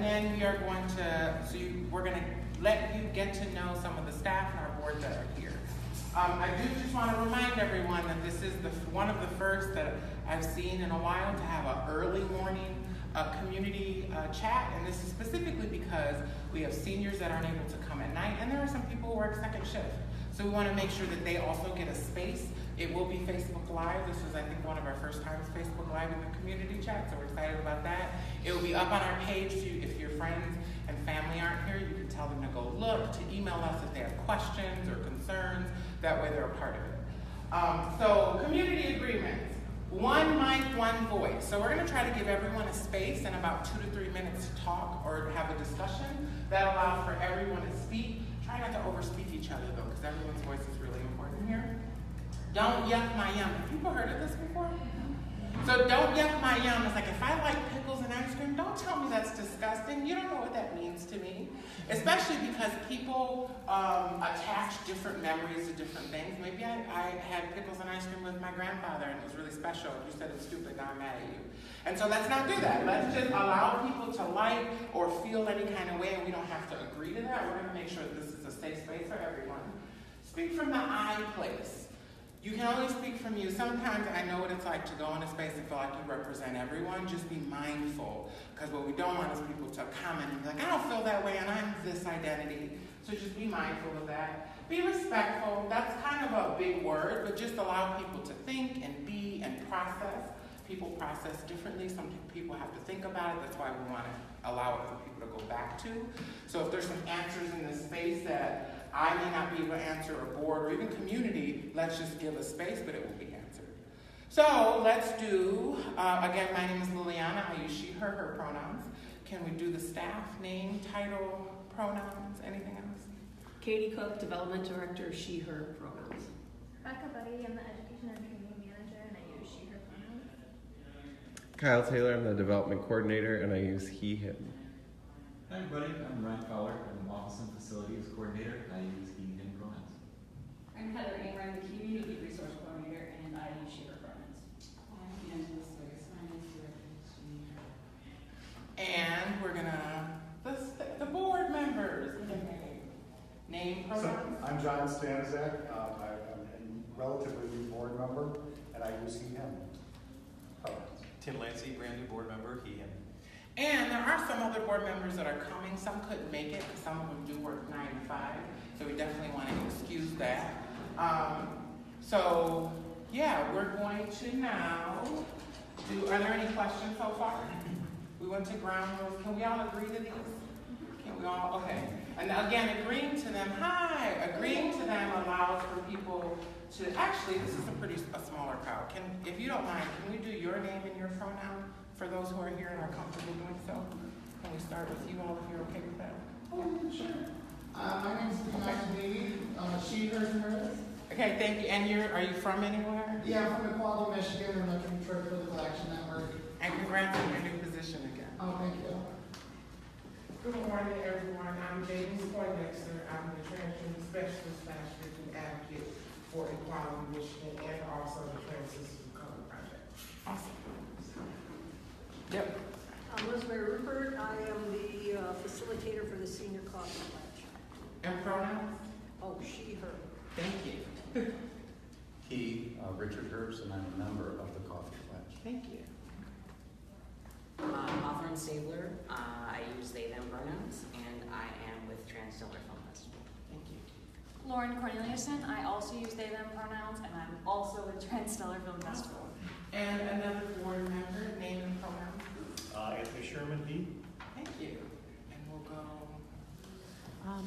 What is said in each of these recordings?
And then we are going to, we're going to let you get to know some of the staff and our board that are here. I do just want to remind everyone that this is one of the first that I've seen in a while to have an early morning community chat, and this is specifically because we have seniors that aren't able to come at night, and there are some people who work second shift. So we want to make sure that they also get a space. It will be Facebook Live. This is, I think, one of our first times Facebook Live in the community chat, so we're excited about that. It will be up on our page, so if your friends and family aren't here, you can tell them to go look, to email us if they have questions or concerns. That way they're a part of it. So community agreements. One mic, one voice. So we're going to try to give everyone a space and about 2 to 3 minutes to talk or have a discussion. That allows for everyone to speak. Try not to overspeak each other though, because everyone's voice is really important here. Don't yuck my yum. Have people heard of this before? So don't yuck my yum. It's like, if I like pickles and ice cream, don't tell me that's disgusting. You don't know what that means to me. Especially because people attach different memories to different things. Maybe I had pickles and ice cream with my grandfather and it was really special. You said it's stupid, now I'm mad at you. And so let's not do that. Let's just allow people to like or feel any kind of way, and we don't have to agree to that. We're going to make sure that this is a safe space for everyone. Speak from the I place. You can only speak from you. Sometimes I know what it's like to go in a space and feel like you represent everyone. Just be mindful, because what we don't want is people to comment and be like, I don't feel that way and I'm this identity. So just be mindful of that. Be respectful. That's kind of a big word, but just allow people to think and be and process. People process differently. Some people have to think about it. That's why we want to allow it for people to go back to. So if there's some answers in this space that I may not be able to answer, or board, or even community, let's just give a space, but it will be answered. So let's do, again, my name is Liliana. I use she, her pronouns. Can we do the staff, name, title, pronouns, anything else? Katie Cook, Development Director, she, her pronouns. Becca Buddy, I'm the Education and Training Manager, and I use she, her pronouns. Kyle Taylor, I'm the Development Coordinator, and I use he, him. Hi everybody, I'm Ryan Fowler. I'm the Office and Facilities Coordinator. I use he, him pronouns. I'm Heather Amer, I'm the Community Resource Coordinator, and I use she, her pronouns. I'm Angela Swiggers, Finance Director, she, her. And we're gonna, the board members, name, pronouns. So, I'm John Stanizak. I'm a relatively new board member, and I use he, him pronouns. Tim Lancy, brand new board member, he, him. And there are some other board members that are coming. Some couldn't make it, but some of them do work 9 to 5. So we definitely want to excuse that. So yeah, we're going to now do, are there any questions so far? We went to ground rules. Can we all agree to these? Can we all? Okay. And again, agreeing to them, agreeing to them allows for people to, actually, this is a smaller crowd. If you don't mind, can we do your name and your pronoun for those who are here and are comfortable doing so? Can we start with you all if you're okay with that? Oh, sure. My name is Steve, she, her, hers. Okay, thank you. And are you from anywhere? Yeah, I'm from Equality, Michigan, and I'm from Detroit Political Action Network. And congrats on your new position again. Oh, thank you. Good morning, everyone. I'm James Poindexter. I'm the Transgender Specialist / Advocate for Equality Michigan and also the Trans Sisters of Color Project. Awesome. Yep. Rosemary Rupert. I am the facilitator for the Senior Coffee Pledge. And pronouns? Oh, she, her. Thank you. He, Richard Herbst, and I'm a member of the Coffee Pledge. Thank you. Hawthorne Stabler. I use they, them pronouns, and I am with Transgender Film Festival. Thank you. Lauren Corneliuson. I also use they, them pronouns, and I'm also with Transstellar Film Festival. And another board member, name and pronouns. Anthony Sherman, he. Thank you. And we'll go.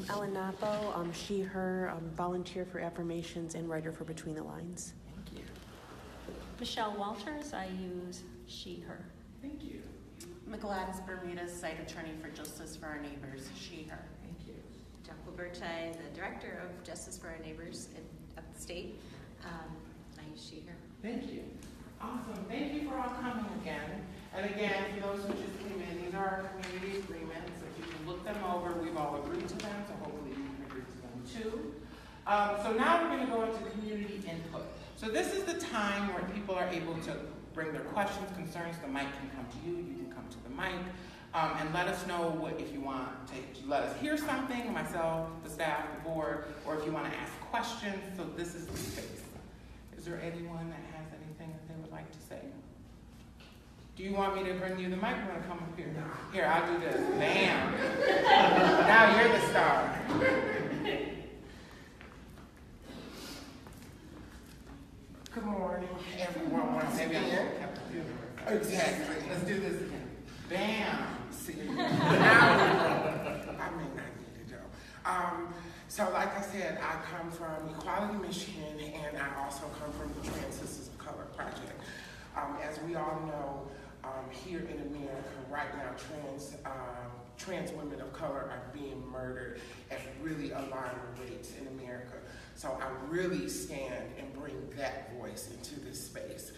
Ellen Napo, she, her, volunteer for Affirmations and writer for Between the Lines. Thank you. Michelle Walters. I use she, her. Thank you. Gladys Bermudez, site attorney for Justice for Our Neighbors, she, her. Thank you. Jacqueline Bertay, the director of Justice for Our Neighbors at the state. I use she, her. Thank you. Awesome. Thank you for all coming again. And again, for those who just came in, these are our community agreements. If you can look them over, we've all agreed to them, so hopefully you can agree to them too. So now we're going to go into community input. So this is the time where people are able to bring their questions, concerns. The mic can come to you, you can come to the mic. And let us know what, if you want to let us hear something, myself, the staff, the board, or if you want to ask questions. So this is the space. Is there anyone that has anything that they would like to say? Do you want me to bring you the mic? You want to come up here? Here, I'll do this. Bam. Now you're the star. Good morning, everyone. Once again. Exactly. Let's do this again. Bam. See. Now I may not need to go. So like I said, I come from Equality, Michigan, and I also come from the Trans Sisters of Color Project. As we all know, here in America right now, trans women of color are being murdered at really alarming rates in America. So I really stand and bring that voice into this space.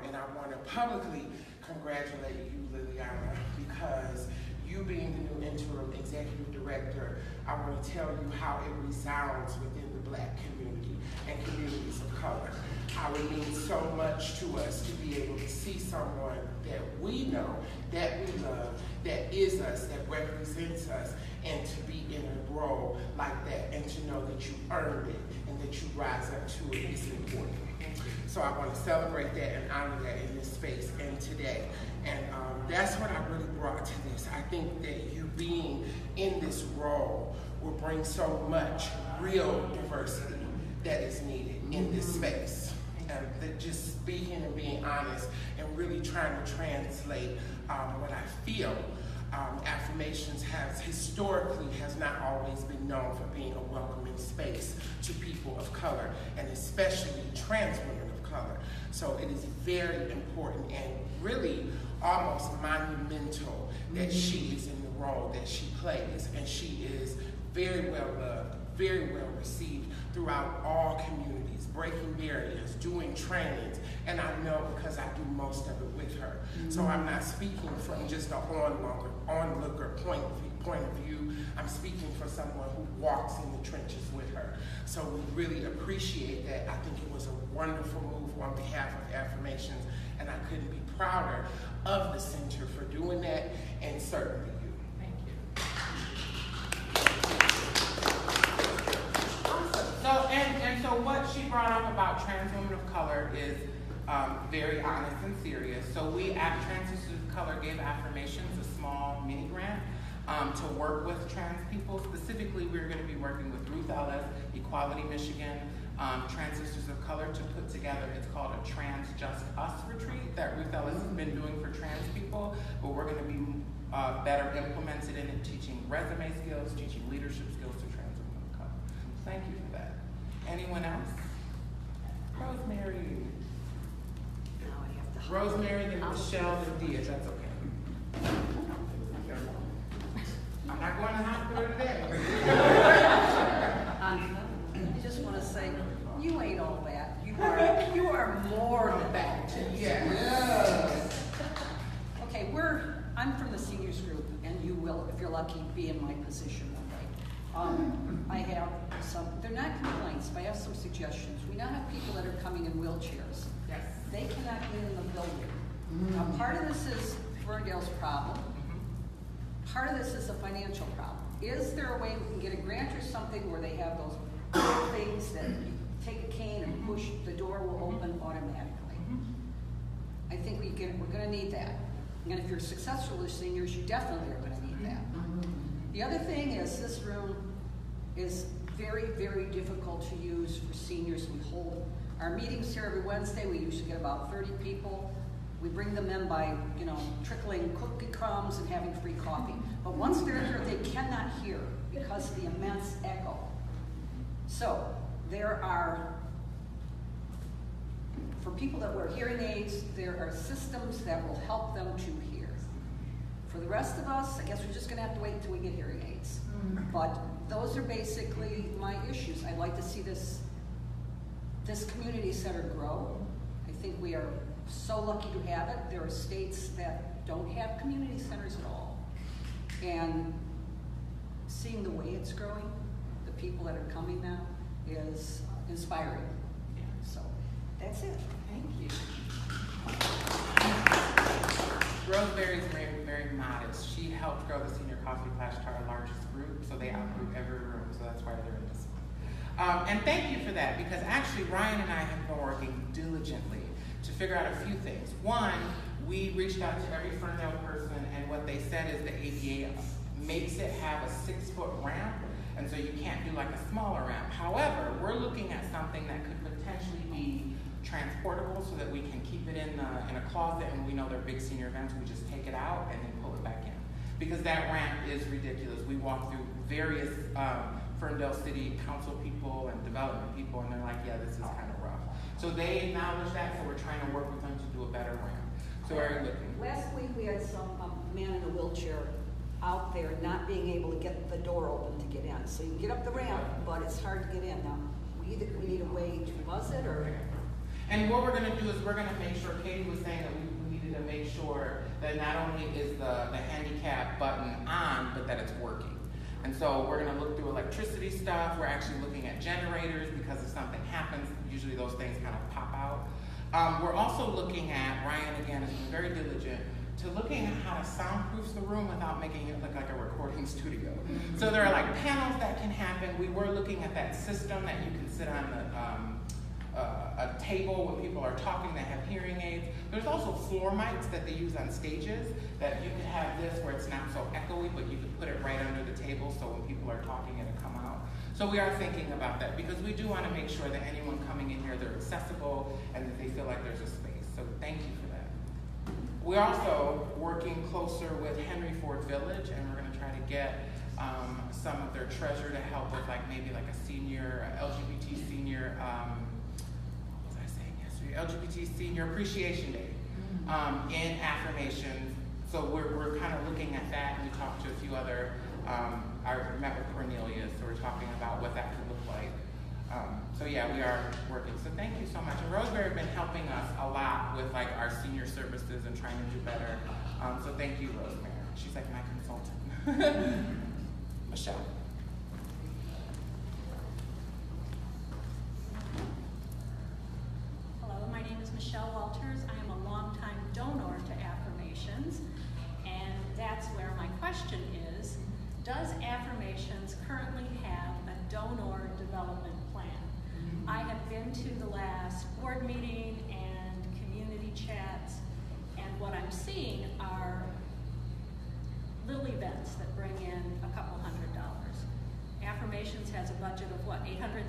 And I want to publicly congratulate you, Liliana, because you being the new interim executive director, I want to tell you how it resounds within the Black community and communities of color. How it means so much to us to be able to see someone that we know, that we love, that is us, that represents us, and to be in a role like that, and to know that you earned it and that you rise up to it is important. So I want to celebrate that and honor that in this space and today. And that's what I really brought to this. I think that you being in this role will bring so much real diversity that is needed in this space. And that just speaking and being honest and really trying to translate what I feel. Affirmations has not always been known for being a welcoming space to people of color, and especially trans women of color. So it is very important and really almost monumental that she is in the role that she plays, and she is very well loved, very well received throughout all communities, breaking barriers, doing trainings, and I know because I do most of it with her. So I'm not speaking from just an onlooker point of view. I'm speaking for someone who walks in the trenches with her. So we really appreciate that. I think it was a wonderful move on behalf of Affirmations, and I couldn't be prouder of the center for doing that, and certainly you. Thank you. So what she brought up about trans women of color is very honest and serious. So we at Trans Sisters of Color gave Affirmations a small mini grant to work with trans people. Specifically, we're going to be working with Ruth Ellis, Equality Michigan, Trans Sisters of Color to put together, it's called a Trans Just Us retreat that Ruth Ellis has been doing for trans people, but we're going to be better implemented in it, teaching resume skills, teaching leadership skills to trans women of color. Thank you for that. Anyone else? Rosemary. Rosemary, then Michelle, then Dia. That's okay. I'm not going to the hospital today. I just want to say, you ain't all that. You are more than that. Yes. Okay, I'm from the seniors group, and you will, if you're lucky, be in my position one day. I have some, they're not complaints, but I have some suggestions. We now have people that are coming in wheelchairs. Yes. They cannot get in the building. Now, part of this is Ferndale's problem. Part of this is a financial problem. Is there a way we can get a grant or something where they have those little things that you take a cane and push, the door will open automatically? I think we're going to need that. And if you're successful as seniors, you definitely are going to need that. The other thing is this room is very, very difficult to use for seniors. We hold our meetings here every Wednesday. We usually get about 30 people. We bring them in by, trickling cookie crumbs and having free coffee. But once they're here, they cannot hear because of the immense echo. So there are, for people that wear hearing aids, there are systems that will help them to hear. For the rest of us, I guess we're just going to have to wait until we get hearing aids. But those are basically my issues. I'd like to see this community center grow. I think we are so lucky to have it. There are states that don't have community centers at all. And seeing the way it's growing, the people that are coming now, is inspiring. So that's it. Thank you. Rosemary is very, very modest. She helped grow the senior coffee flash to our largest group, so they outgrew every room, so that's why they're in this one. And thank you for that, because actually Ryan and I have been working diligently to figure out a few things. One, we reached out to every Ferndale person, and what they said is the ADA makes it have a 6-foot ramp, and so you can't do like a smaller ramp. However, we're looking at something that could potentially be transportable so that we can keep it in a closet, and we know they're big senior events, we just take it out and then pull it back in. Because that ramp is ridiculous. We walk through various Ferndale City Council people and development people, and they're like, yeah, this is kind of rough. So they acknowledge that, so we're trying to work with them to do a better ramp. So are you looking? Last week we had some man in a wheelchair out there not being able to get the door open to get in. So you get up the ramp, but it's hard to get in. Now, we need a way to buzz it or... And what we're going to do is we're going to make sure, Katie was saying that we needed to make sure that not only is the handicap button on, but that it's working. And so we're going to look through electricity stuff. We're actually looking at generators, because if something happens, usually those things kind of pop out. We're also looking at, Ryan again has been very diligent, to looking at how to soundproof the room without making it look like a recording studio. So there are like panels that can happen. We were looking at that system that you can sit on a table when people are talking that have hearing aids. There's also floor mics that they use on stages that you could have this where it's not so echoey, but you could put it right under the table so when people are talking it'll come out. So we are thinking about that, because we do want to make sure that anyone coming in here, they're accessible and that they feel like there's a space. So thank you for that. We're also working closer with Henry Ford Village, and we're going to try to get some of their treasure to help with maybe a senior, LGBT senior, what was I saying yesterday? LGBT Senior Appreciation Day in Affirmations. So we're kind of looking at that, and we talked to a few other, I met with Cornelia, so we're talking about what that could look like. So yeah, we are working. So thank you so much. And Rosemary has been helping us a lot with our senior services and trying to do better. So thank you, Rosemary. She's like my consultant. Michelle. Hello, my name is Michelle Walters. I am a longtime donor to Affirmations, and that's where my question is, does Affirmations currently have a donor development plan? I have been to the last board meeting and community chats, and what I'm seeing are little events that bring in a couple $100. Affirmations has a budget of what, $800,000?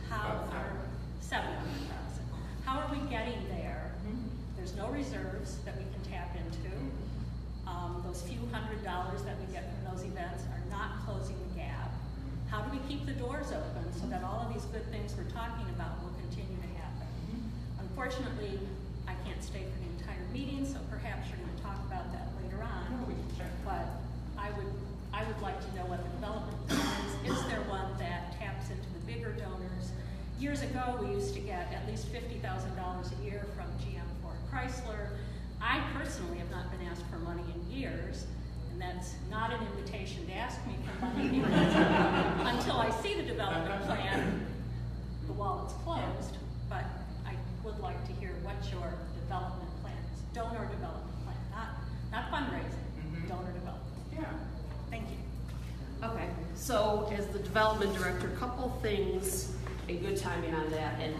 How are $700,000? How are we getting there? There's no reserves that we can tap into. Those few $100 that we get from those events are not closing the gap. How do we keep the doors open so that all of these good things we're talking about will continue to happen? Unfortunately, I can't stay for the entire meeting, so perhaps you're going to talk about that later on. But I would like to know what the development plan is. Is there one that taps into the bigger donors? Years ago, we used to get at least $50,000 a year from GM Ford Chrysler. I personally have not been asked for money in years, and that's not an invitation to ask me for money, because until I see the development plan, the wallet's closed. But I would like to hear what your development plan is. Donor development plan, not fundraising, donor development. Yeah. Thank you. Okay, so as the development director, couple things, and good timing on that. And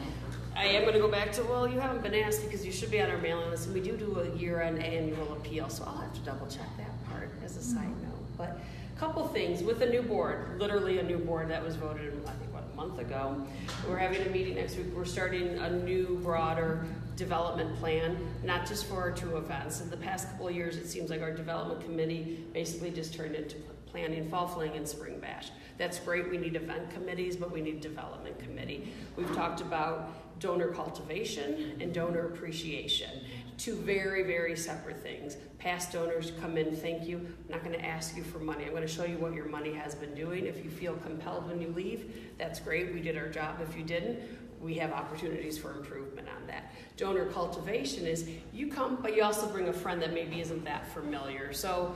I am going to go back to, well, you haven't been asked because you should be on our mailing list, and we do a year-end annual appeal, so I'll have to double check that part as a side note. But a couple things with a new board, literally a new board that was voted, I think, a month ago. We're having a meeting next week. We're starting a new, broader development plan, not just for our two events. In the past couple of years, it seems like our development committee basically just turned into planning Fall Fling and Spring Bash. That's great. We need event committees, but we need development committee. We've talked about donor cultivation and donor appreciation. Two very, very separate things. Past donors come in, thank you. I'm not going to ask you for money. I'm going to show you what your money has been doing. If you feel compelled when you leave, that's great. We did our job. If you didn't, we have opportunities for improvement on that. Donor cultivation is you come, but you also bring a friend that maybe isn't that familiar. So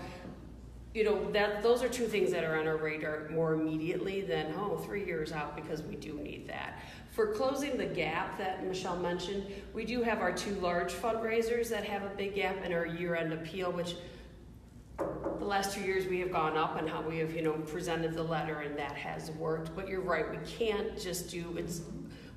you know, those are two things that are on our radar more immediately than 3 years out, because we do need that. For closing the gap that Michelle mentioned, we do have our 2 large fundraisers that have a big gap, and our year-end appeal, which the last 2 years we have gone up on how we have, presented the letter, and that has worked. But you're right, we can't just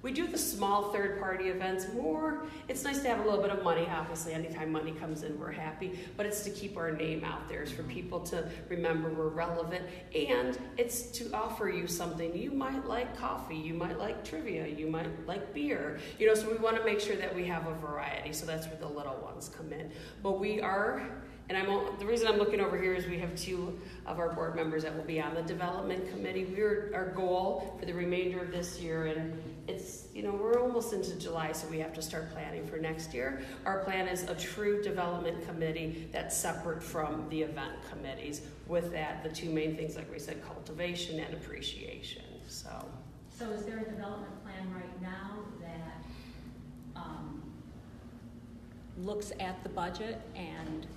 we do the small third-party events more. It's nice to have a little bit of money. Obviously, anytime money comes in, we're happy. But it's to keep our name out there. It's for people to remember we're relevant. And it's to offer you something. You might like coffee. You might like trivia. You might like beer. So we want to make sure that we have a variety. So that's where the little ones come in. But we are... And the reason I'm looking over here is we have 2 of our board members that will be on the development committee. Our goal for the remainder of this year, and it's, we're almost into July, so we have to start planning for next year. Our plan is a true development committee that's separate from the event committees. With that, the 2 main things, like we said, cultivation and appreciation. So is there a development plan right now that looks at the budget and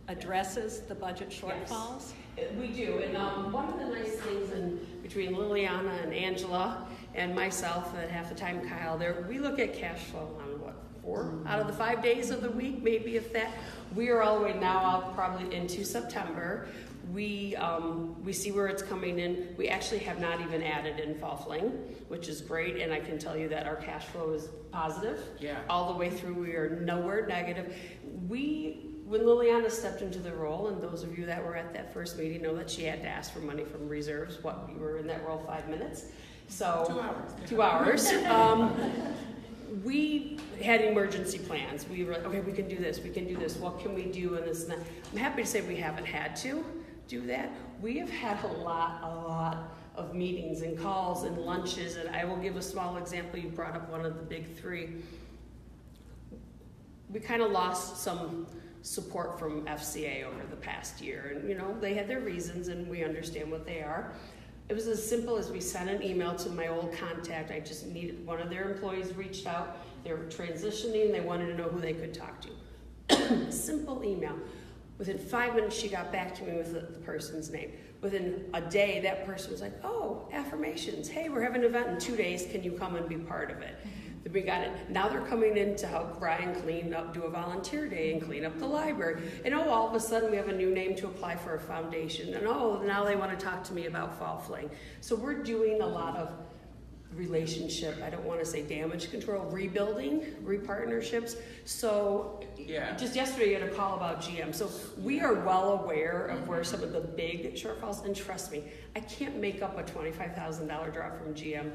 addresses the budget shortfalls? Yes, we do. And one of the nice things between Liliana and Angela and myself, and half the time Kyle there, we look at cash flow on 4 out of the 5 days of the week, maybe if that. We are all the way now out probably into September. We see where it's coming in. We actually have not even added in fall fling, which is great, and I can tell you that our cash flow is positive. Yeah. All the way through, we are nowhere negative. When Liliana stepped into the role, and those of you that were at that first meeting know that she had to ask for money from reserves. We were in that role 5 minutes. So 2 hours. 2 hours. We had emergency plans. We were like, okay, we can do this. What can we do? And this and that. I'm happy to say we haven't had to do that. We have had a lot of meetings and calls and lunches, and I will give a small example. You brought up one of the big 3. We kind of lost some support from FCA over the past year, and they had their reasons, and we understand what they are. It was as simple as we sent an email to my old contact. I just needed, one of their employees reached out. They were transitioning. They wanted to know who they could talk to. Simple email. Within 5 minutes, she got back to me with the person's name. Within a day, that person was like, "Oh, Affirmations. Hey, we're having an event in 2 days. Can you come and be part of it?" We got it. Now they're coming in to help Brian clean up, do a volunteer day and clean up the library. And all of a sudden we have a new name to apply for a foundation. And now they want to talk to me about fall fling. So we're doing a lot of relationship, I don't want to say damage control, rebuilding, repartnerships. So just yesterday you had a call about GM. So we are well aware of where some of the big shortfalls, and trust me, I can't make up a $25,000 drop from GM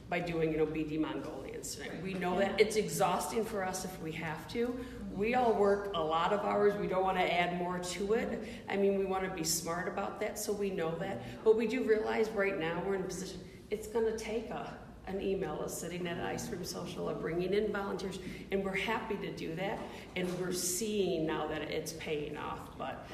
by doing, BD Mongolians tonight. We know that it's exhausting for us if we have to. We all work a lot of hours. We don't want to add more to it. We want to be smart about that, so we know that. But we do realize right now we're in a position, it's going to take an email, a sitting at an ice cream social, of bringing in volunteers, and we're happy to do that. And we're seeing now that it's paying off. But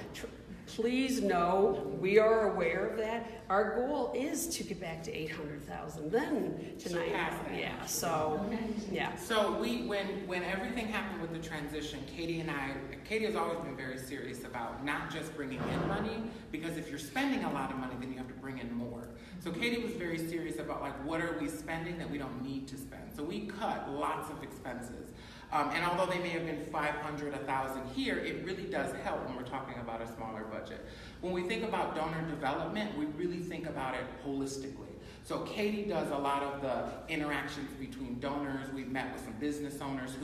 please know we are aware of that. Our goal is to get back to 800,000, then to 9,000. Yeah. So yeah. So when everything happened with the transition, Katie has always been very serious about not just bringing in money, because if you're spending a lot of money, then you have to bring in more. So Katie was very serious about what are we spending that we don't need to spend. So we cut lots of expenses. And although they may have been 500, 1,000 here, it really does help when we're talking about a smaller budget. When we think about donor development, we really think about it holistically. So Katie does a lot of the interactions between donors. We've met with some business owners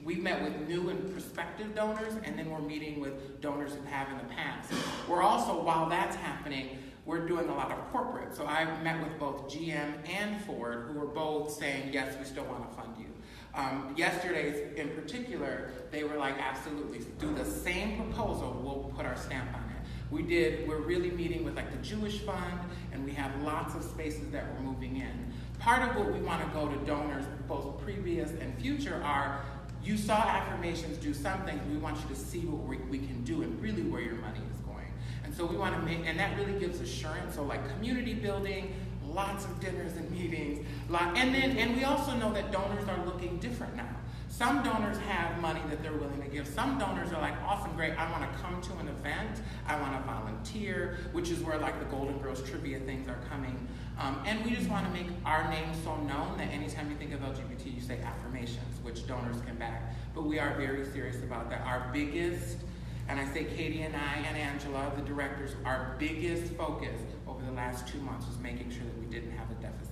we've met with new and prospective donors, and then we're meeting with donors who have in the past. We're also, while that's happening, we're doing a lot of corporate. So I've met with both GM and Ford, who are both saying, yes, we still want to fund you. Yesterday, in particular, they were like, absolutely, do the same proposal, we'll put our stamp on it. We're really meeting with the Jewish Fund, and we have lots of spaces that we're moving in. Part of what we want to go to donors, both previous and future, are, you saw Affirmations do something, we want you to see what we can do and really where your money is going. And so we want to and that really gives assurance, so community building, lots of dinners and meetings, and we also know that donors are looking different now. Some donors have money that they're willing to give. Some donors are like, awesome, great, I want to come to an event, I want to volunteer, which is where like the Golden Girls trivia things are coming. And we just want to make our name so known that anytime you think of LGBT, you say Affirmations, which donors can back. But we are very serious about that. Our biggest, and I say Katie and I and Angela, the directors, our biggest focus over the last 2 months was making sure that we didn't have a deficit.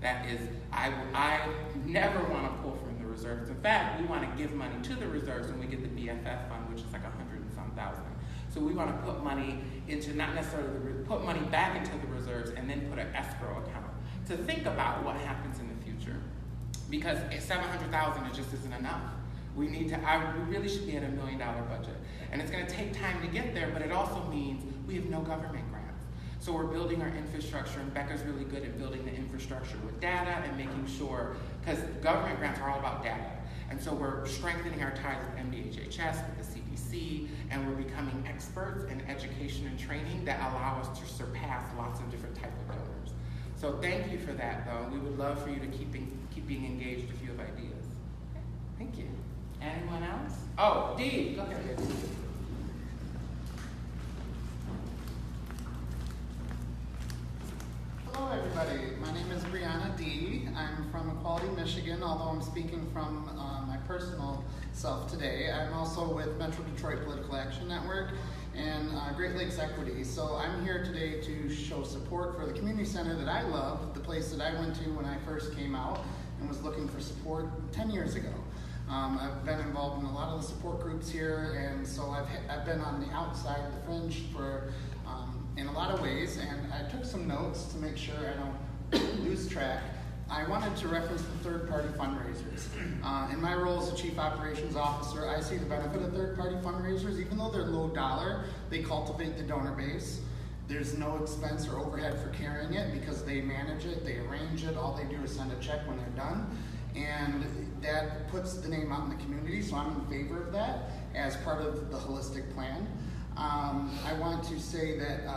That is, I never want to pull from the reserves. In fact, we want to give money to the reserves when we get the BFF fund, which is like 100 and some thousand. So we want to put money into, not necessarily put money back into the reserves and then put an escrow account to think about what happens in the future. Because 700,000 just isn't enough. We need to, we really should be at $1 million budget. And it's going to take time to get there, but it also means we have no government grants. So we're building our infrastructure, and Becca's really good at building the infrastructure with data and making sure, because government grants are all about data. And so we're strengthening our ties with MDHHS, with the CDC, and we're becoming experts in education and training that allow us to surpass lots of different types of donors. So thank you for that, though. We would love for you to keep being engaged if you have ideas. Thank you. Anyone else? Oh, Dee, go ahead. Hello, everybody. My name is Brianna D. I'm from Equality, Michigan, although I'm speaking from my personal self today. I'm also with Metro Detroit Political Action Network and Great Lakes Equity. So I'm here today to show support for the community center that I love, the place that I went to when I first came out and was looking for support 10 years ago. I've been involved in a lot of the support groups here, and so I've been on the outside, the fringe, for in a lot of ways, and I took some notes to make sure I don't lose track. I wanted to reference the third-party fundraisers. In my role as a Chief Operations Officer, I see the benefit of third-party fundraisers. Even though they're low dollar, they cultivate the donor base. There's no expense or overhead for carrying it because they manage it, they arrange it, all they do is send a check when they're done. And that puts the name out in the community, so I'm in favor of that as part of the holistic plan. I want to say that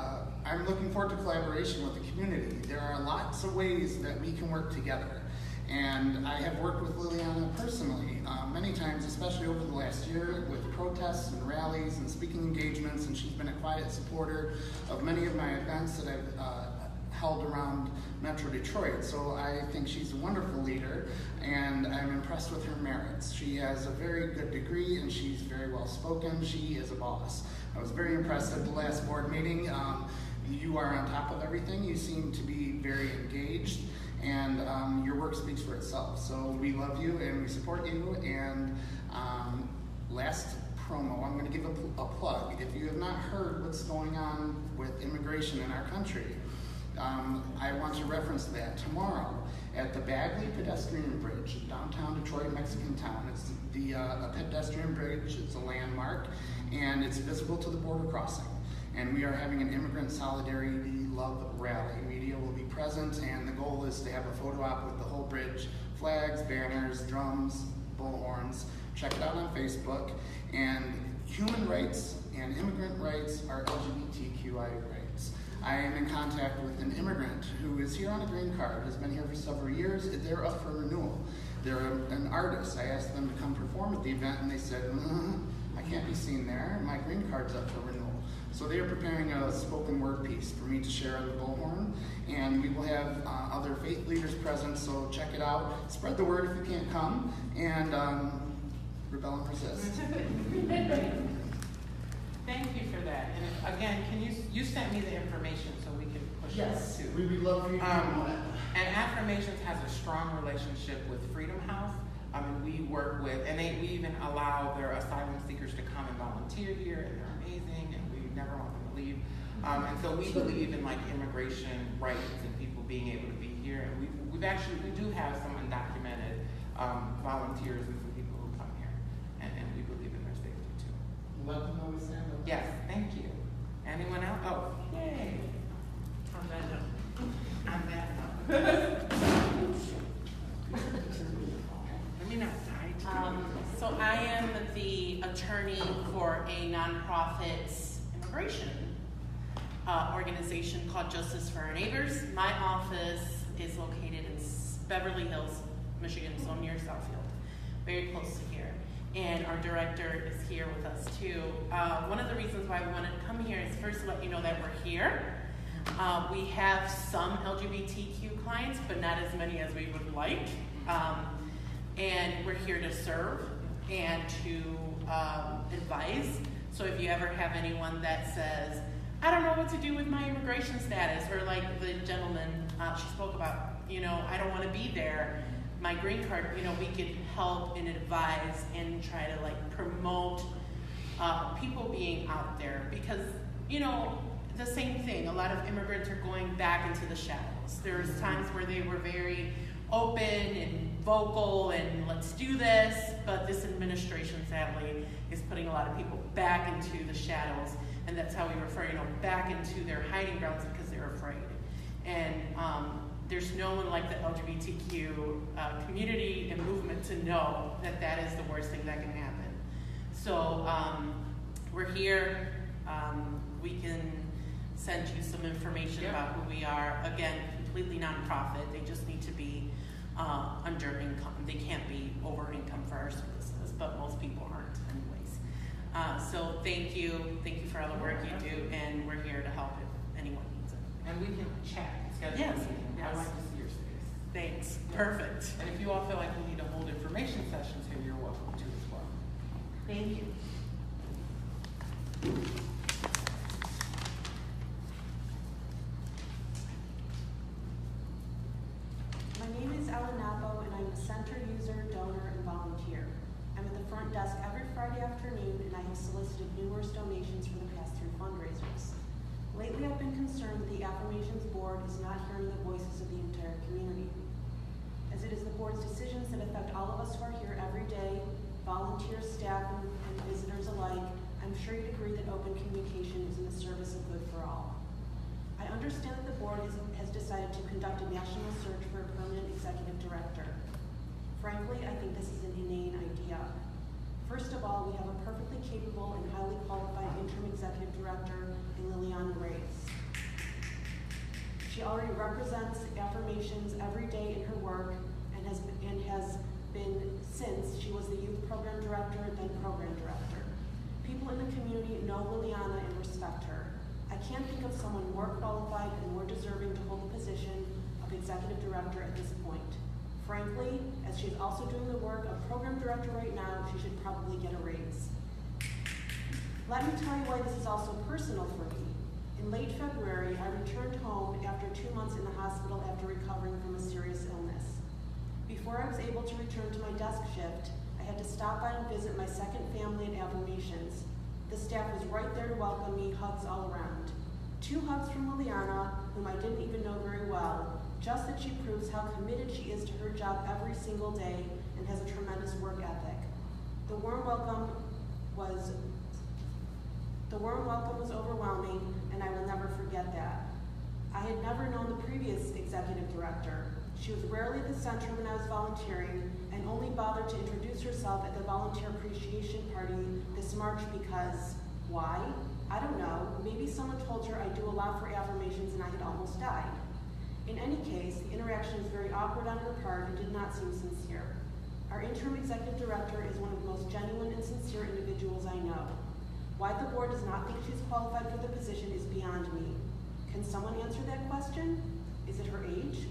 I'm looking forward to collaboration with the community. There are lots of ways that we can work together. And I have worked with Liliana personally many times, especially over the last year with protests and rallies and speaking engagements, and she's been a quiet supporter of many of my events that I've held around Metro Detroit. So I think she's a wonderful leader, and I'm impressed with her merits. She has a very good degree, and she's very well spoken. She is a boss. I was very impressed at the last board meeting. You are on top of everything. You seem to be very engaged, and your work speaks for itself. So we love you and we support you. And last promo, I'm going to give a plug. If you have not heard what's going on with immigration in our country, I want to reference that tomorrow at the Bagley Pedestrian Bridge, downtown Detroit, Mexican town. It's a pedestrian bridge, it's a landmark, and it's visible to the border crossing. And we are having an immigrant solidarity love rally. Media will be present, and the goal is to have a photo op with the whole bridge, flags, banners, drums, bullhorns. Check it out on Facebook. And human rights and immigrant rights are LGBTQI rights. I am in contact with an immigrant who is here on a green card, has been here for several years. They're up for renewal. They're an artist. I asked them to come perform at the event, and they said, I can't be seen there. My green card's up for renewal. So they are preparing a spoken word piece for me to share on the bullhorn, and we will have other faith leaders present, so check it out. Spread the word if you can't come, and rebel and resist. Thank you for that. And if, again, can you sent me the information so we can push Yes, it too? we would love for you to know that. And Affirmations has a strong relationship with Freedom House. And we work with, and we even allow their asylum seekers to come and volunteer here, and they're amazing, and we never want them to leave. And so we believe in like immigration rights and people being able to be here. And we do have some undocumented volunteers and some people who come here, and we believe in their safety too. Let them know we stand up. Yes, thank you. Anyone else? Oh, yay. On that note. On that note. Let me not die. So I am the attorney for a nonprofit immigration organization called Justice for Our Neighbors. My office is located in Beverly Hills, Michigan, so near Southfield. very close to here. And our director is here with us too. One of the reasons why we wanted to come here is first to let you know that we're here. We have some LGBTQ clients, but not as many as we would like. And we're here to serve and to advise. So if you ever have anyone that says, I don't know what to do with my immigration status, or like the gentleman she spoke about, I don't want to be there, my green card, we could help and advise and try to like promote people being out there, because, the same thing, a lot of immigrants are going back into the shadows. There's times where they were very open and vocal and let's do this, but this administration sadly is putting a lot of people back into the shadows, and that's how we refer, back into their hiding grounds because they're afraid. And there's no one like the LGBTQ community and movement to know that that is the worst thing that can happen. So we're here. We can send you some information about who we are. Again, completely nonprofit. They just need to be under income. They can't be over income for our services, but most people aren't anyways. So thank you. Thank you for all the work you do, and we're here to help if anyone needs it. And we can chat. Yes. I'd like to see your space. Thanks. Perfect. And if you all feel like we need to hold information sessions here, you're welcome to as well. Thank you. My name is Ellen Napo, and I'm a center user, donor, and volunteer. I'm at the front desk every Friday afternoon, and I have solicited numerous donations for the past 3 fundraisers. Lately, I've been concerned that the Affirmations Board is not hearing the voices of the entire community. As it is the board's decisions that affect all of us who are here every day, volunteers, staff, and visitors alike, I'm sure you'd agree that open communication is in the service of good for all. I understand that the board has decided to conduct a national search for a permanent executive director. Frankly, I think this is an inane idea. First of all, we have a perfectly capable and highly qualified interim executive director in Liliana Reyes. She already represents Affirmations every day in her work and has been since she was the youth program director, then program director. People in the community know Liliana and respect her. I can't think of someone more qualified and more deserving to hold the position of executive director at this point. Frankly, as she's also doing the work of program director right now, she should probably get a raise. Let me tell you why this is also personal for me. In late February, I returned home after 2 months in the hospital after recovering from a serious illness. Before I was able to return to my desk shift, I had to stop by and visit my second family at Affirmations. The staff was right there to welcome me, hugs all around. 2 hugs from Liliana, whom I didn't even know very well, just that she proves how committed she is to her job every single day and has a tremendous work ethic. The warm welcome was overwhelming, and I will never forget that. I had never known the previous executive director. She was rarely at the center when I was volunteering, and only bothered to introduce herself at the volunteer appreciation party this March because, why? I don't know. Maybe someone told her I do a lot for Affirmations and I had almost died. In any case, the interaction was very awkward on her part and did not seem sincere. Our interim executive director is one of the most genuine and sincere individuals I know. Why the board does not think she's qualified for the position is beyond me. Can someone answer that question? Is it her age?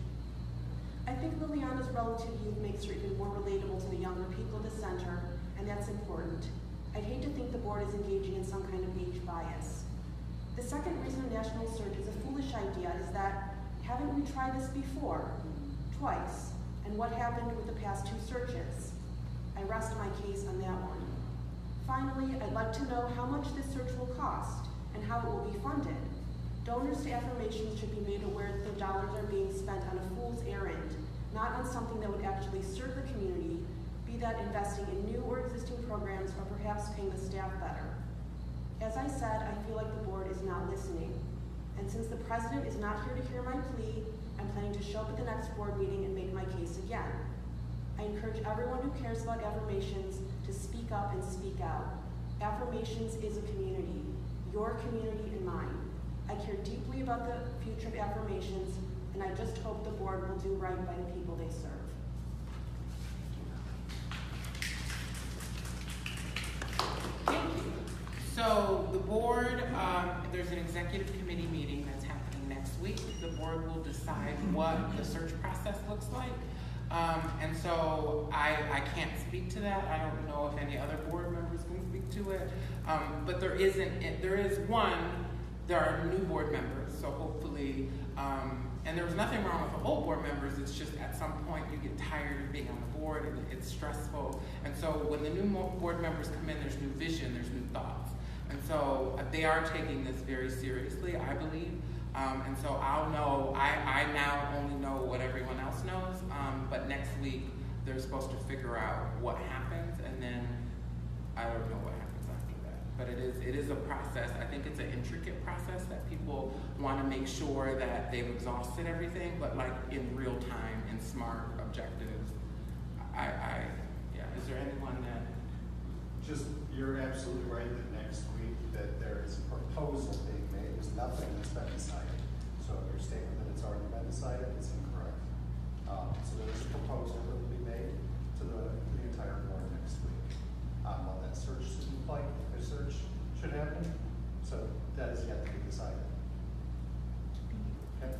I think Liliana's relative youth makes her even more relatable to the younger people at the center, and that's important. I'd hate to think the board is engaging in some kind of age bias. The second reason a national search is a foolish idea is that, haven't we tried this before? Twice. And what happened with the past 2 searches? I rest my case on that one. Finally, I'd like to know how much this search will cost and how it will be funded. Donors to Affirmations should be made aware that their dollars are being spent on a fool's errand, not on something that would actually serve the community, be that investing in new or existing programs or perhaps paying the staff better. As I said, I feel like the board is not listening. And since the president is not here to hear my plea, I'm planning to show up at the next board meeting and make my case again. I encourage everyone who cares about Affirmations to speak up and speak out. Affirmations is a community, your community and mine. I care deeply about the future of Affirmations, and I just hope the board will do right by the people they serve. the board, there's an executive committee meeting that's happening next week. The board will decide what the search process looks like. And so I can't speak to that. I don't know if any other board members can speak to it. But there is there are new board members, so hopefully, and there's nothing wrong with the old board members, it's just at some point you get tired of being on the board and it's stressful. And so when the new board members come in, there's new vision, there's new thoughts. And so they are taking this very seriously, I believe. And so I'll know, I now only know what everyone else knows, but next week they're supposed to figure out what happens, and then I don't know what happens after that. But it is a process. I think it's an intricate process that people want to make sure that they've exhausted everything, but like in real time, in smart objectives. Yeah, is there anyone that? Just, you're absolutely right that next week that there is a proposal being made. There's nothing that's been decided. So your statement that it's already been decided is incorrect. So there's a proposal that will be made to the entire board next week on what that search should look like, if a search should happen. So that is yet to be decided. Okay?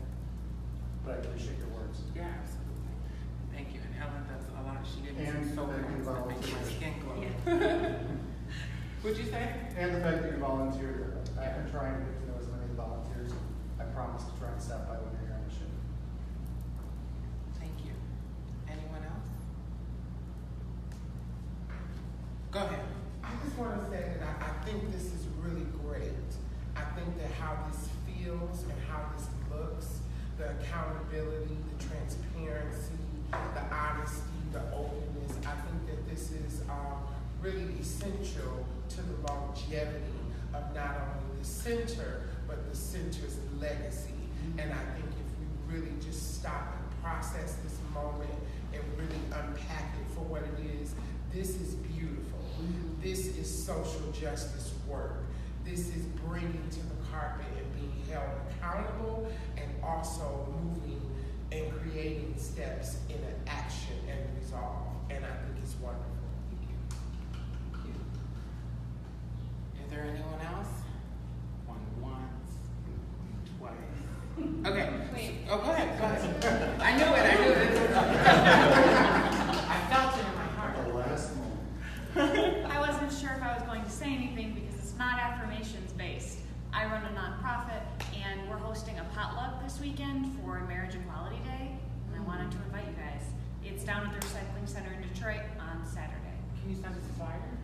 But I appreciate your words. Yeah, absolutely. Thank you. And Ellen does a lot. She didn't And so thank you, that makes my skin glow. volunteers. What'd you say? And the fact that you volunteered. I've been trying to get to know as many volunteers. I promise to try and stop by when you're on the ship. Thank you. Anyone else? Go ahead. I just want to say that I think this is really great. I think that how this feels and how this looks, the accountability, the transparency, the honesty, the openness, I think that this is really essential to the longevity of not only the center, but the center's legacy. And I think if we really just stop and process this moment and really unpack it for what it is, this is beautiful. This is social justice work. This is bringing to the carpet and being held accountable, and also moving and creating steps in an action and resolve. And I think it's wonderful. Thank you. Is there anyone else? One once, twice. Okay. Wait. Oh, go ahead. Go ahead. I knew it. I felt it in my heart. The last moment. I wasn't sure if I was going to say anything because it's not affirmations based. I run a nonprofit and we're hosting a potluck this weekend for Marriage Equality Day, and I wanted to invite you guys. It's down at the Recycling Center in Detroit on Saturday. Can you send us a flyer?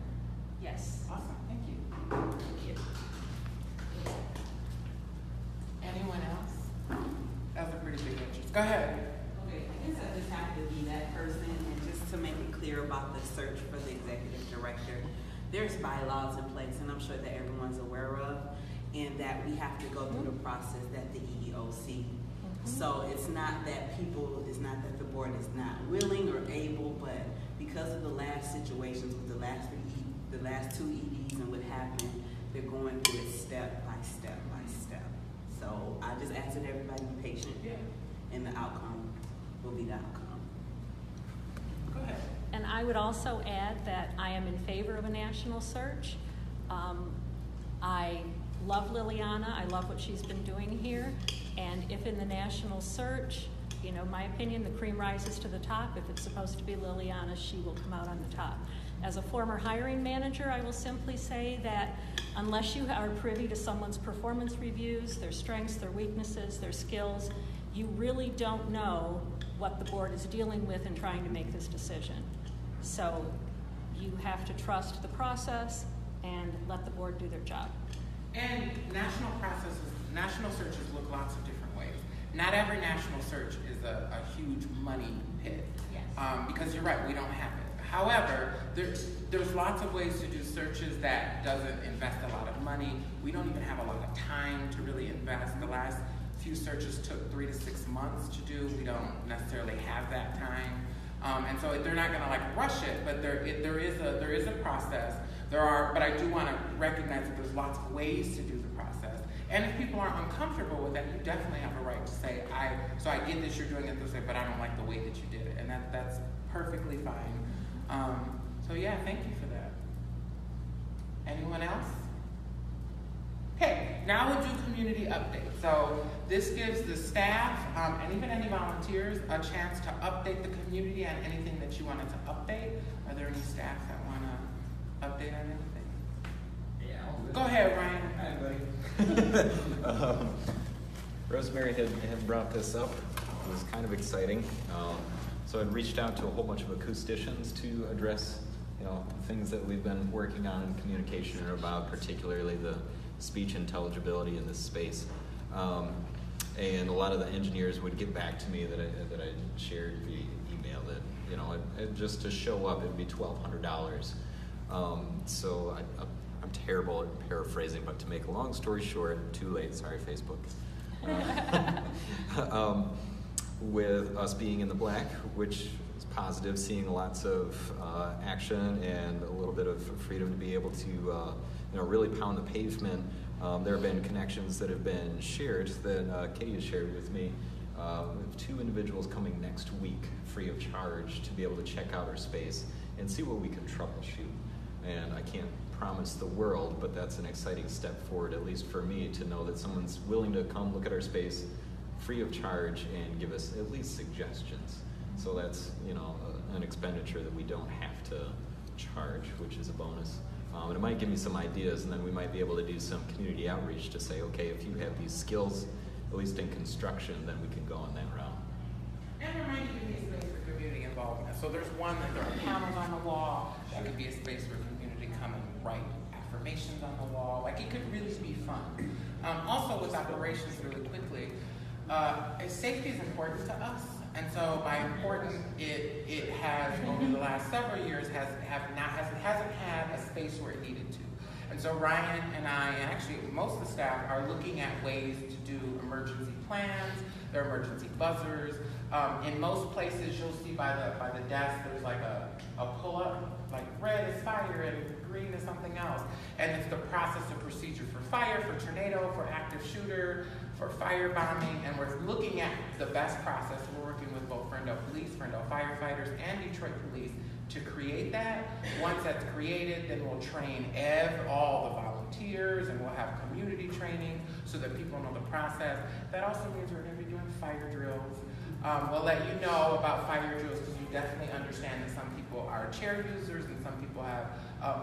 Yes. Awesome. Thank you. Thank you. Anyone else? That was a pretty big interest. Go ahead. Okay, I guess I just have to be that person, and just to make it clear about the search for the executive director, there's bylaws in place, and I'm sure that everyone's aware of, and that we have to go through the process that the EEOC. So it's not that the board is not willing or able, but because of the last situations with the last two EDs and what happened, they're going through it step by step by step. So I just ask that everybody be patient, and the outcome will be the outcome. Go ahead. And I would also add that I am in favor of a national search. I love Liliana. I love what she's been doing here. And if in the national search, my opinion, the cream rises to the top. If it's supposed to be Liliana, she will come out on the top. As a former hiring manager, I will simply say that unless you are privy to someone's performance reviews, their strengths, their weaknesses, their skills, you really don't know what the board is dealing with in trying to make this decision. So you have to trust the process and let the board do their job. And national searches look lots of different ways. Not every national search is a huge money pit. Yes. Because you're right, we don't have it. However, there's lots of ways to do searches that doesn't invest a lot of money. We don't even have a lot of time to really invest. The last few searches took 3 to 6 months to do. We don't necessarily have that time. And so they're not gonna rush it, but there is a process. But I do wanna recognize that there's lots of ways to do the process. And if people are uncomfortable with that, you definitely have a right to say, I get this, you're doing it this way, but I don't like the way that you did it. And that's perfectly fine. So yeah, thank you for that. Anyone else? now we'll do community update. So this gives the staff, and even any volunteers, a chance to update the community on anything that you wanted to update. Are there any staff that want to update on anything? Yeah. Go ahead, Ryan. Hi, everybody. Rosemary had brought this up. It was kind of exciting. So I'd reached out to a whole bunch of acousticians to address, things that we've been working on in communication about, particularly the speech intelligibility in this space. And a lot of the engineers would get back to me that I shared via email that, just to show up, it'd be $1,200. So I'm terrible at paraphrasing, but to make a long story short, too late, sorry, Facebook. With us being in the black, which is positive, seeing lots of action and a little bit of freedom to be able to really pound the pavement. There have been connections that have been shared that Katie has shared with me. We have 2 individuals coming next week free of charge to be able to check out our space and see what we can troubleshoot. And I can't promise the world, but that's an exciting step forward, at least for me, to know that someone's willing to come look at our space free of charge and give us at least suggestions. So that's an expenditure that we don't have to charge, which is a bonus. And it might give me some ideas, and then we might be able to do some community outreach to say, okay, if you have these skills, at least in construction, then we can go on that route. And there might even be a space for community involvement. So there's one that there are panels on the wall. That could be a space for community come and write affirmations on the wall. Like, it could really be fun. Also with operations, really quickly, safety is important to us. And so by important, it has over the last several years hasn't had a space where it needed to. And so Ryan and I, and actually most of the staff, are looking at ways to do emergency plans. There are emergency buzzers. In most places, you'll see by the desk, there's like a pull-up, like red is fire and green is something else. And it's the process and procedure for fire, for tornado, for active shooter, for fire bombing, and we're looking at the best process. We're working with both Ferndale Police, Ferndale firefighters, and Detroit Police to create that. Once that's created, then we'll train all the volunteers, and we'll have community training so that people know the process. That also means we're going to be doing fire drills. We'll let you know about fire drills because you definitely understand that some people are chair users and some people have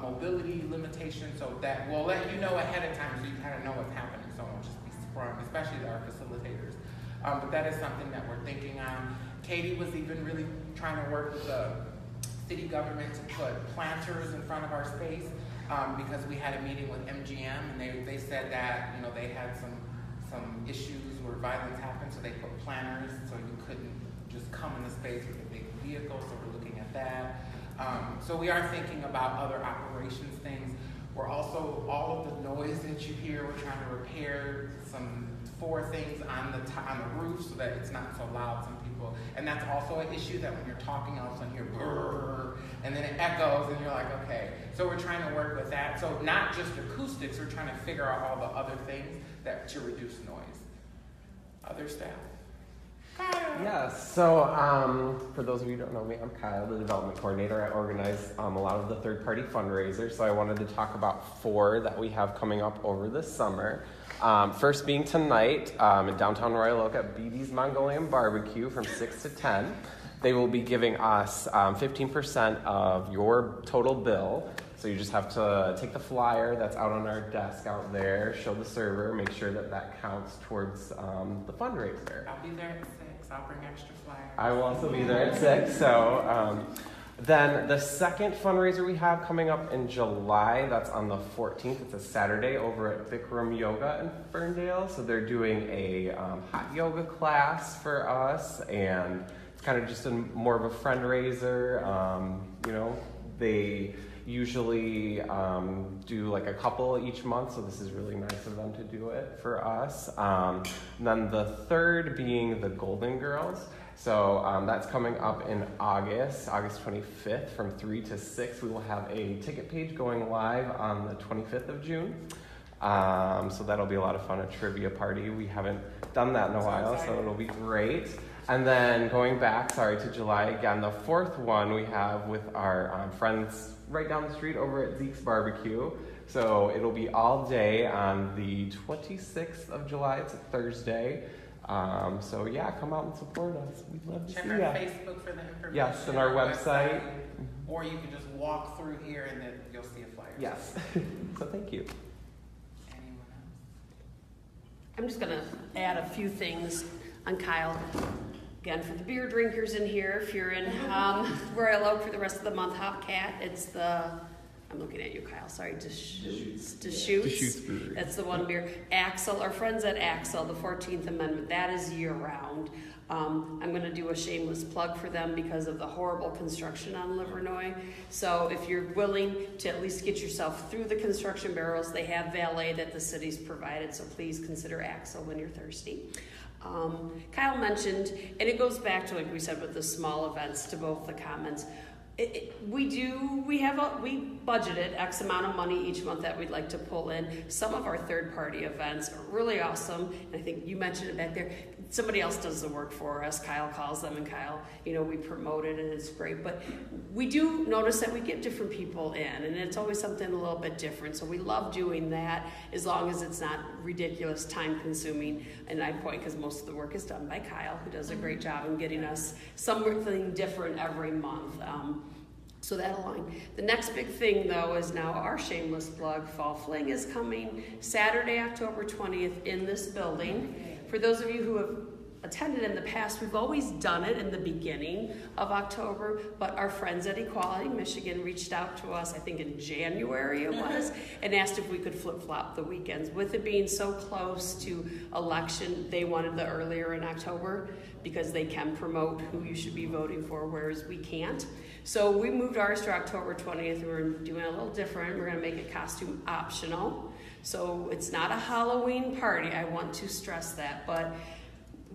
mobility limitations, so that we'll let you know ahead of time so you kind of know what's happening, so it won't just be sprung, especially our facilitators. But that is something that we're thinking on. Katie was even really trying to work with the city government to put planters in front of our space because we had a meeting with MGM and they said that they had some issues where violence happened, so they put planters so you couldn't just come in the space with a big vehicle, so we're looking at that. So we are thinking about other operations things. We're also, all of the noise that you hear, we're trying to repair 4 things on the roof so that it's not so loud. Some people, and that's also an issue that when you're talking, all of a sudden you hear brrr, and then it echoes, and you're like, okay. So we're trying to work with that. So not just acoustics, we're trying to figure out all the other things to reduce noise. Other staff. Kyle. Yes, so for those of you who don't know me, I'm Kyle, the development coordinator. I organize a lot of the third-party fundraisers, so I wanted to talk about 4 that we have coming up over the summer. First being tonight in downtown Royal Oak at BB's Mongolian Barbecue from 6 to 10. They will be giving us 15% of your total bill. So you just have to take the flyer that's out on our desk out there, show the server, make sure that counts towards the fundraiser. I'll be there at 6. I'll bring extra flyers. I will also be there at 6. So then the second fundraiser we have coming up in July, that's on the 14th. It's a Saturday over at Bikram Yoga in Ferndale. So they're doing a hot yoga class for us, and it's kind of just more of a friend-raiser. They usually do like a couple each month, so this is really nice of them to do it for us. And then the third being the Golden Girls. So that's coming up in August 25th from 3 to 6. We will have a ticket page going live on the 25th of June. So that'll be a lot of fun, a trivia party. We haven't done that in a while, so it'll be great. And then going back, to July again, the 4th one we have with our friends right down the street over at Zeke's Barbecue. So it'll be all day on the 26th of July. It's a Thursday. So yeah, come out and support us. We'd love to Check see our you. Facebook for the information. Yes, and our website. Or you can just walk through here and then you'll see a flyer. Yes. So thank you. Anyone else? I'm just gonna add a few things on Kyle. Again, for the beer drinkers in here, if you're in Royal Oak for the rest of the month, Hopcat, it's the, I'm looking at you, Kyle, sorry, Deschutes. Deschutes Brewery. That's the one beer. Axel, our friends at Axel, the 14th Amendment, that is year-round. I'm going to do a shameless plug for them because of the horrible construction on Livernois. So if you're willing to at least get yourself through the construction barrels, they have valet that the city's provided, so please consider Axel when you're thirsty. Kyle mentioned, and it goes back to like we said with the small events, to both the comments. We budgeted X amount of money each month that we'd like to pull in. Some of our third-party events are really awesome, and I think you mentioned it back there. Somebody else does the work for us. Kyle calls them, and Kyle, we promote it, and it's great. But we do notice that we get different people in, and it's always something a little bit different. So we love doing that, as long as it's not ridiculous, time-consuming. And I point because most of the work is done by Kyle, who does a great job in getting us something different every month. So that'll align. The next big thing, though, is now our shameless plug. Fall Fling is coming Saturday, October 20th in this building. For those of you who have attended in the past, we've always done it in the beginning of October, but our friends at Equality Michigan reached out to us, I think in January it was, and asked if we could flip-flop the weekends. With it being so close to election, they wanted the earlier in October because they can promote who you should be voting for, whereas we can't. So we moved ours to October 20th. We're doing a little different. We're going to make it costume optional. So it's not a Halloween party. I want to stress that, but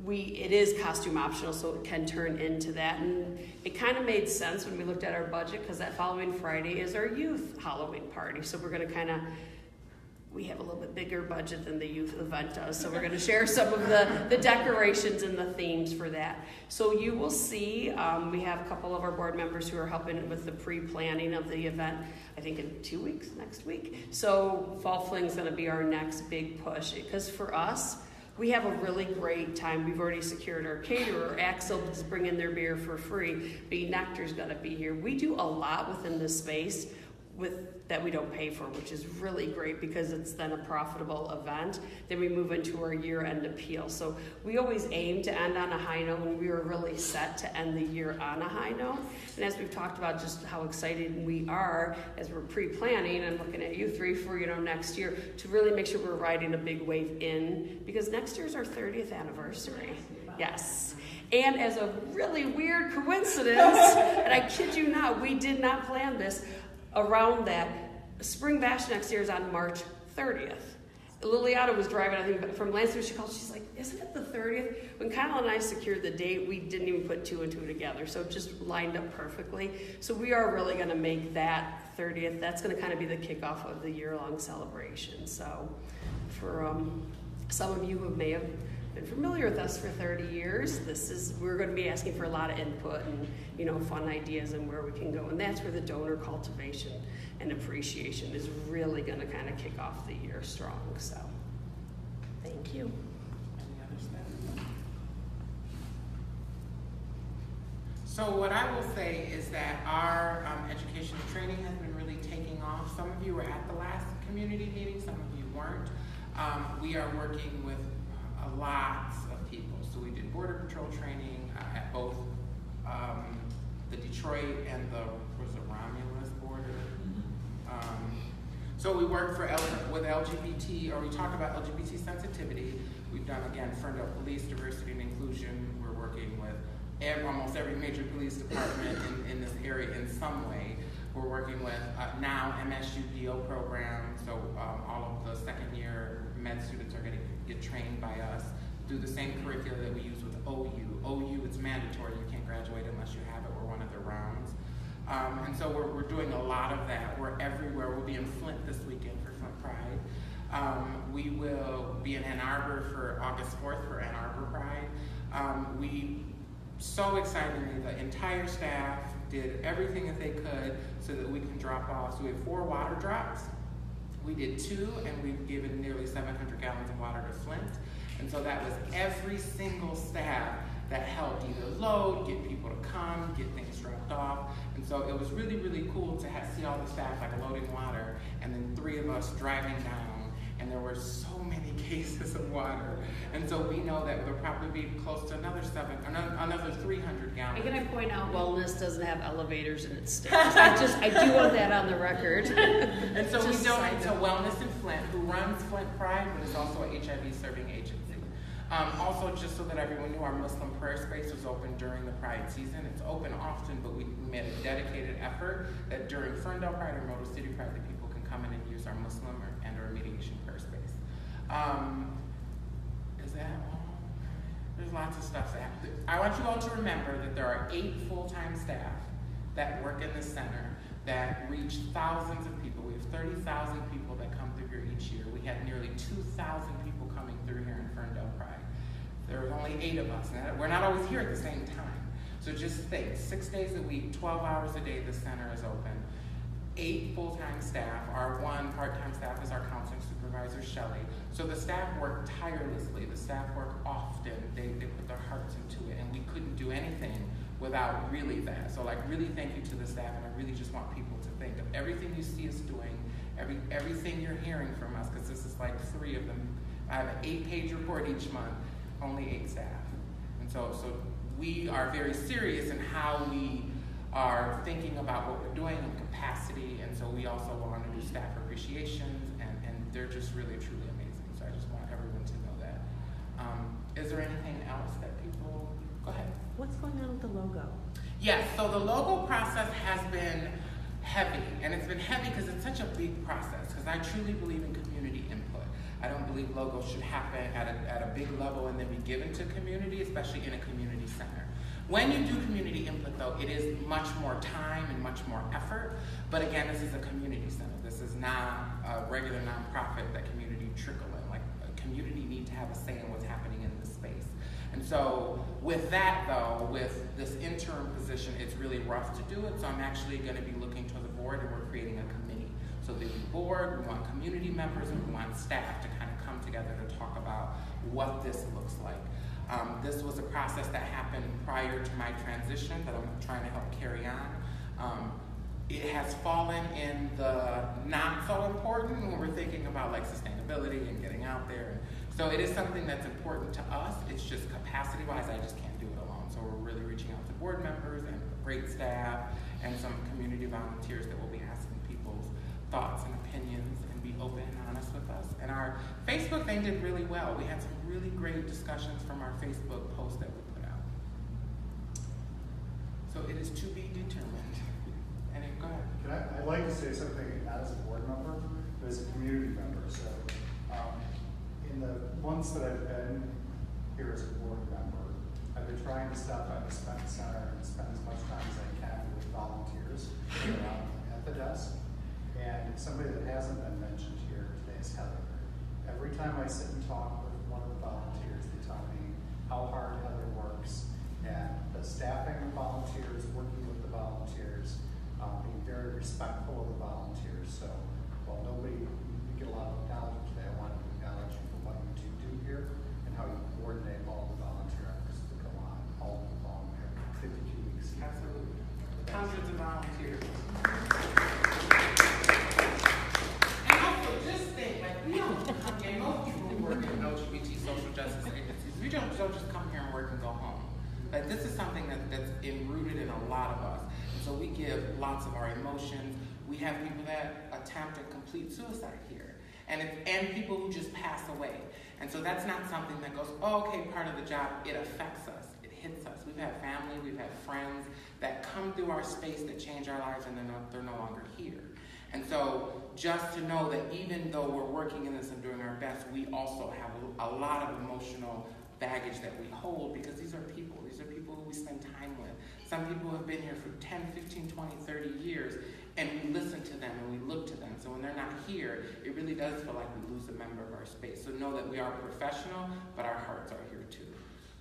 it is costume optional, so it can turn into that. And it kind of made sense when we looked at our budget, because that following Friday is our youth Halloween party. So we're going to we have a little bit bigger budget than the youth event does, so we're going to share some of the decorations and the themes for that. So you will see, we have a couple of our board members who are helping with the pre-planning of the event, I think in 2 weeks, next week. So Fall Fling is going to be our next big push, because for us, we have a really great time. We've already secured our caterer. Axel is bringing their beer for free. B Nectar's going to be here. We do a lot within this space that we don't pay for, which is really great because it's then a profitable event. Then we move into our year-end appeal. So we always aim to end on a high note, and we were really set to end the year on a high note. And as we've talked about just how excited we are as we're pre-planning and looking at you three for next year, to really make sure we're riding a big wave in, because next year's our 30th anniversary. Yes. And as a really weird coincidence, and I kid you not, we did not plan this, around that, Spring Bash next year is on March 30th. Liliana was driving, I think, from Lansing. She called, she's like, isn't it the 30th? When Kyle and I secured the date, we didn't even put two and two together, so it just lined up perfectly. So we are really going to make that 30th. That's going to kind of be the kickoff of the year-long celebration. So for some of you who may have been familiar with us for 30 years, we're going to be asking for a lot of input and fun ideas and where we can go, and that's where the donor cultivation and appreciation is really going to kind of kick off the year strong. So thank you. Any other stuff? So what I will say is that our education and training has been really taking off. Some of you were at the last community meeting, some of you weren't. We are working with lots of people. So we did Border Patrol training at both the Detroit and the Romulus border. So we work with LGBT, or we talk about LGBT sensitivity. We've done, again, Ferndale Police, diversity and inclusion. We're working with almost every major police department in this area in some way. We're working with now MSU DO program, so all of the second year med students are going to get trained by us through the same curriculum that we use with OU. OU, it's mandatory, you can't graduate unless you have it. We're one of the rounds. And so we're doing a lot of that. We're everywhere. We'll be in Flint this weekend for Flint Pride. We will be in Ann Arbor for August 4th for Ann Arbor Pride. We, so excitingly, the entire staff did everything that they could so that we can drop off. So we have 4 water drops. We did 2, and we've given nearly 700 gallons of water to Flint. And so that was every single staff that helped either load, get people to come, get things dropped off. And so it was really, really cool to see all the staff like loading water, and then 3 of us driving down, and there were so many cases of water. And so we know that there'll probably be close to another 300 gallons. I'm gonna point out wellness doesn't have elevators in its stairs. I do want that on the record. And so we donate to Wellness in Flint, who runs Flint Pride, but is also an HIV serving agency. Also, just so that everyone knew, our Muslim prayer space was open during the Pride season. It's open often, but we made a dedicated effort that during Ferndale Pride or Motor City Pride, that people can come in and use our Muslim or mediation prayer space. Is that all? There's lots of stuff that happens. I want you all to remember that there are 8 full-time staff that work in the center that reach thousands of people. We have 30,000 people that come through here each year. We had nearly 2,000 people coming through here in Ferndale Pride. There were only 8 of us. And we're not always here at the same time. So just think, 6 days a week, 12 hours a day, the center is open. 8 full-time staff. Our 1 part-time staff is our counseling supervisor, Shelley. So the staff work tirelessly. The staff work often. They put their hearts into it, and we couldn't do anything without really that. So really thank you to the staff, and I really just want people to think of everything you see us doing, everything you're hearing from us, because this is 3 of them. I have an 8-page report each month, only 8 staff. And so we are very serious in how we are thinking about what we're doing in capacity, and so we also want to do staff appreciations, and they're just really, truly amazing. So I just want everyone to know that. Is there anything else that people, go ahead. What's going on with the logo? Yes, so the logo process has been heavy, and it's been heavy because it's such a big process, because I truly believe in community input. I don't believe logos should happen at a big level and then be given to community, especially in a community center. When you do community input, though, it is much more time and much more effort. But again, this is a community center. This is not a regular nonprofit that community trickle in. A community need to have a say in what's happening in this space. And so with that, though, with this interim position, it's really rough to do it. So I'm actually going to be looking to the board, and we're creating a committee. So the board, we want community members, and we want staff to kind of come together to talk about what this looks like. This was a process that happened prior to my transition that I'm trying to help carry on. It has fallen in the not so important when we're thinking about sustainability and getting out there. So it is something that's important to us. It's just capacity-wise, I just can't do it alone. So we're really reaching out to board members and great staff and some community volunteers that will be asking people's thoughts and opinions and be open and honest with us. And our Facebook thing did really well. We had some really great discussions from our Facebook post that we put out. So it is to be determined. And go ahead. I'd like to say something not as a board member, but as a community member. So in the months that I've been here as a board member, I've been trying to stop by the Spence Center and spend as much time as I can with volunteers at the desk. And somebody that hasn't been mentioned here today is Heather. Every time I sit and talk with one of the volunteers, they tell me how hard Heather works, and the staffing the volunteers, working with the volunteers, being very respectful of the volunteers. So while we get a lot of acknowledgement today, I wanted to acknowledge you for what you do here and how you coordinate all the volunteer efforts that go on all along there, 52 weeks. Absolutely. Hundreds of volunteers. Just think, we don't come here, most people who work in LGBT social justice agencies, we don't just come here and work and go home. This is something that's rooted in a lot of us. And so we give lots of our emotions. We have people that attempt and complete suicide here. And people who just pass away. And so that's not something that goes, oh, okay, part of the job. It affects us. It hits us. We've had family, we've had friends that come through our space that change our lives, and they're no longer here. And so just to know that even though we're working in this and doing our best, we also have a lot of emotional baggage that we hold, because these are people. These are people who we spend time with. Some people have been here for 10, 15, 20, 30 years, and we listen to them and we look to them. So when they're not here, it really does feel like we lose a member of our space. So know that we are professional, but our hearts are here too.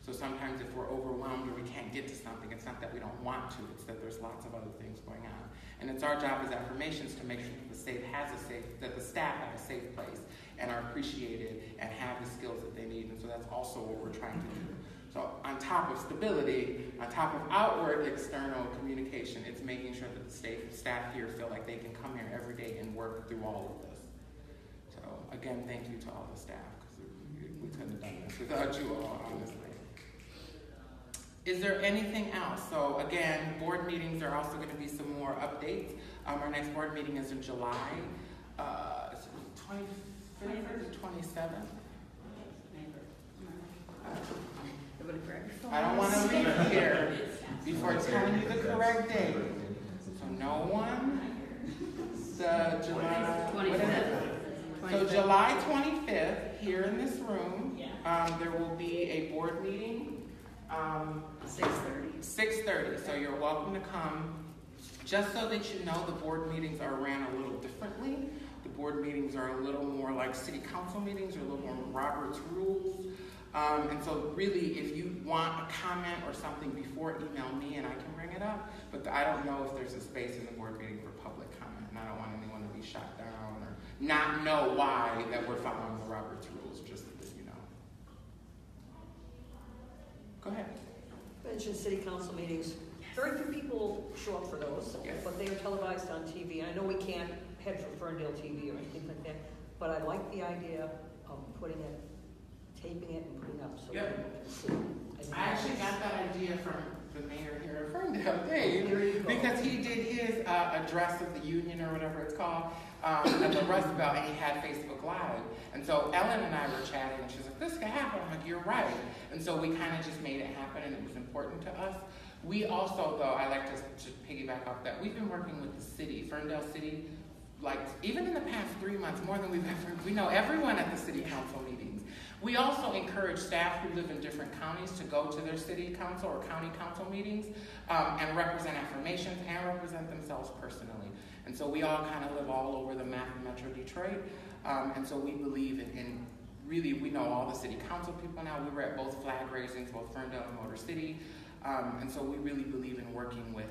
So sometimes if we're overwhelmed or we can't get to something, it's not that we don't want to, it's that there's lots of other things going on. And it's our job as Affirmations to make sure that the staff have a safe place and are appreciated and have the skills that they need. And so that's also what we're trying to do. So on top of stability, on top of outward external communication, it's making sure that the staff here feel like they can come here every day and work through all of this. So again, thank you to all the staff, because we couldn't have done this without you all, honestly. Is there anything else? So again, board meetings are also going to be some more updates. Our next board meeting is in July, 25th or 27th. I don't want to leave here before telling you the correct date. So no one? The July 25th. So July 25th, here in this room, there will be a board meeting. 6:30. 6:30. So you're welcome to come. Just so that you know, the board meetings are ran a little differently. The board meetings are a little more like city council meetings, or a little more Robert's rules. And so really, if you want a comment or something before, email me and I can bring it up. But I don't know if there's a space in the board meeting for public comment. And I don't want anyone to be shot down or not know why that we're following the Robert's rules, just so that you know. Go ahead. Mentioned city council meetings. Very few people show up for those, but they are televised on TV. I know we can't head for Ferndale TV or anything like that, but I like the idea of putting it, taping it and putting it up so people can see. I actually got that idea from the mayor here in Ferndale, Dave, because he did his address of the union or whatever it's called at the Rust Belt, and he had Facebook Live. And so Ellen and I were chatting, and she's like, this could happen. I'm like, you're right. And so we kind of just made it happen, and it was important to us. We also, though, I like to piggyback off that, we've been working with the city, Ferndale City, like even in the past 3 months, more than we've ever, we know everyone at the city council meetings. We also encourage staff who live in different counties to go to their city council or county council meetings and represent Affirmations and represent themselves personally. And so we all kind of live all over the map of Metro Detroit. And so we believe in really, we know all the city council people now. We were at both flag raisings, both Ferndale and Motor City. And so we really believe in working with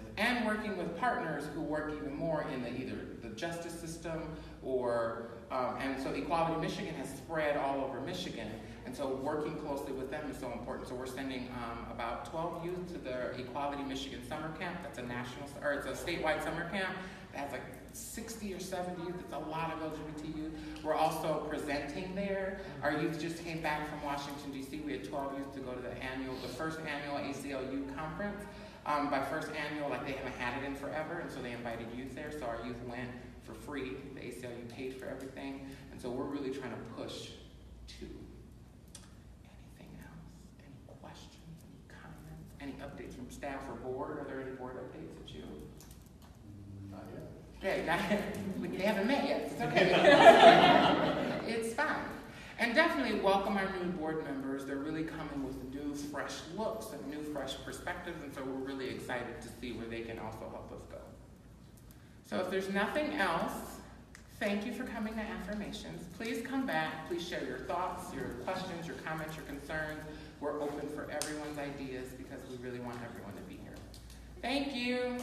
partners who work even more in either the justice system or, and so Equality Michigan has spread all over Michigan. And so working closely with them is so important. So we're sending about 12 youth to the Equality Michigan Summer Camp. That's it's a statewide summer camp that has like 60 or 70 youth. It's a lot of LGBT youth. We're also presenting there. Our youth just came back from Washington, D.C. We had 12 youth to go to the first annual ACLU conference. By first annual, like they haven't had it in forever, and so they invited youth there. So our youth went for free. The ACLU paid for everything. And so we're really trying to push to anything else. Any questions, any comments, any updates from staff or board? Are there any board updates that you? Not yet. Okay, not yet. We haven't met yet. It's okay. It's fine. And definitely welcome our new board members. They're really coming with new, fresh looks and new, fresh perspectives, and so we're really excited to see where they can also help us go. So if there's nothing else, thank you for coming to Affirmations. Please come back. Please share your thoughts, your questions, your comments, your concerns. We're open for everyone's ideas because we really want everyone to be here. Thank you.